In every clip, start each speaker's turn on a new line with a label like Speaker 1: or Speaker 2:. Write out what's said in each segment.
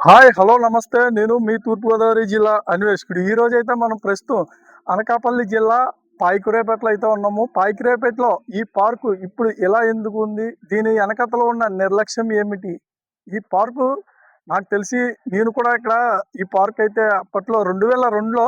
Speaker 1: Hi hello నమస్తే. నేను మీ తూర్పుగోదావరి జిల్లా అన్వేషకుడు. ఈ రోజైతే మనం ప్రస్తుతం అనకాపల్లి జిల్లా పాయికురేపేటలో అయితే ఉన్నాము. పాయికురేపేటలో ఈ పార్కు ఇప్పుడు ఇలా ఎందుకు ఉంది, దీని వెనకతలో ఉన్న నిర్లక్ష్యం ఏమిటి? ఈ పార్కు నాకు తెలిసి నేను కూడా ఇక్కడ ఈ పార్క్ అయితే అప్పట్లో 2002లో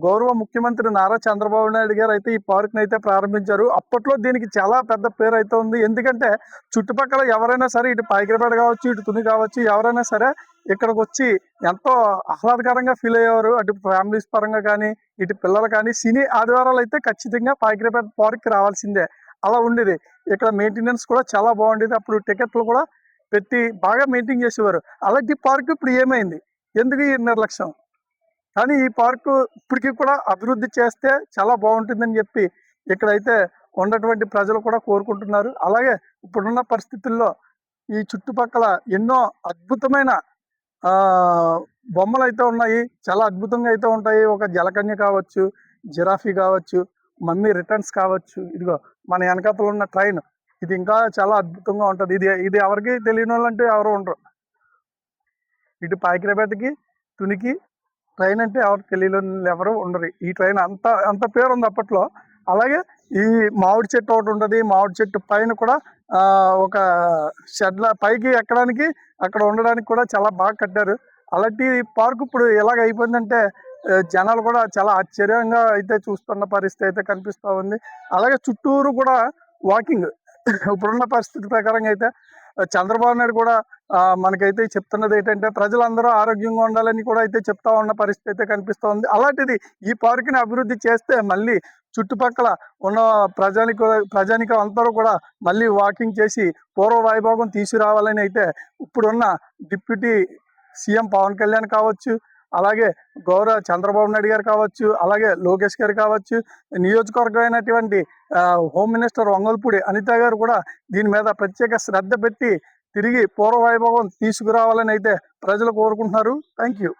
Speaker 1: గౌరవ ముఖ్యమంత్రి నారా చంద్రబాబు నాయుడు గారు అయితే ఈ పార్క్ని అయితే ప్రారంభించారు. అప్పట్లో దీనికి చాలా పెద్ద పేరు అయితే ఉంది. ఎందుకంటే చుట్టుపక్కల ఎవరైనా సరే, ఇటు పాయికరపేట కావచ్చు, ఇటు తుని కావచ్చు, ఎవరైనా సరే ఇక్కడికి వచ్చి ఎంతో ఆహ్లాదకరంగా ఫీల్ అయ్యేవారు. అటు ఫ్యామిలీస్ పరంగా కానీ, ఇటు పిల్లలు కానీ, సినీ ఆదివారాలు అయితే ఖచ్చితంగా పాయికరపేట పార్క్కి రావాల్సిందే. అలా ఉండేది. ఇక్కడ మెయింటెనెన్స్ కూడా చాలా బాగుండేది. అప్పుడు టికెట్లు కూడా పెట్టి బాగా మెయింటైన్ చేసేవారు. అలాంటి పార్క్ ఇప్పుడు ఏమైంది? ఎందుకు ఈ నిర్లక్ష్యం? కానీ ఈ పార్కు ఇప్పటికీ కూడా అభివృద్ధి చేస్తే చాలా బాగుంటుందని చెప్పి ఇక్కడైతే ఉన్నటువంటి ప్రజలు కూడా కోరుకుంటున్నారు. అలాగే ఇప్పుడున్న పరిస్థితుల్లో ఈ చుట్టుపక్కల ఎన్నో అద్భుతమైన బొమ్మలు అయితే ఉన్నాయి. చాలా అద్భుతంగా అయితే ఉంటాయి. ఒక జలకన్య కావచ్చు, జిరాఫీ కావచ్చు, మమ్మీ రిటర్న్స్ కావచ్చు. ఇదిగో మన వెనకాతలు ఉన్న ట్రైన్, ఇది ఇంకా చాలా అద్భుతంగా ఉంటుంది. ఇది ఇది ఎవరికి తెలియని వాళ్ళంటే ఎవరు ఉండరు. ఇటు పాయికిరేపేటకి, తునికి ట్రైన్ అంటే ఎవరు తెలియని ఎవరు ఉండరు. ఈ ట్రైన్ అంత అంత పేరు ఉంది అప్పట్లో. అలాగే ఈ మామిడి చెట్టు ఒకటి ఉంటుంది. మామిడి చెట్టు పైన కూడా ఒక షెడ్ల పైకి ఎక్కడానికి, అక్కడ ఉండడానికి కూడా చాలా బాగా కట్టారు. అలాంటి పార్క్ ఇప్పుడు ఎలాగ అయిపోయిందంటే జనాలు కూడా చాలా ఆశ్చర్యంగా అయితే చూస్తున్న పరిస్థితి అయితే కనిపిస్తూ ఉంది. అలాగే చుట్టూరు కూడా వాకింగ్ ఇప్పుడున్న పరిస్థితి ప్రకారంగా అయితే చంద్రబాబు నాయుడు కూడా మనకైతే చెప్తున్నది ఏంటంటే ప్రజలందరూ ఆరోగ్యంగా ఉండాలని కూడా అయితే చెప్తా ఉన్న పరిస్థితి అయితే కనిపిస్తూ ఉంది. అలాంటిది ఈ పార్కుని అభివృద్ధి చేస్తే మళ్ళీ చుట్టుపక్కల ఉన్న ప్రజానికం అందరూ కూడా మళ్ళీ వాకింగ్ చేసి పూర్వ వైభోగం తీసుకురావాలని అయితే ఇప్పుడున్న డిప్యూటీ సీఎం పవన్ కళ్యాణ్ కావచ్చు, అలాగే గౌరవ చంద్రబాబు నాయుడు గారు కావచ్చు, అలాగే లోకేష్ గారు కావచ్చు, నియోజకవర్గం అయినటువంటి హోమ్ మినిస్టర్ వంగల్పూడి అనిత గారు కూడా దీని మీద ప్రత్యేక శ్రద్ధ పెట్టి తిరిగి పూర్వ వైభవం తీసుకురావాలని అయితే ప్రజలు కోరుకుంటున్నారు. Thank you.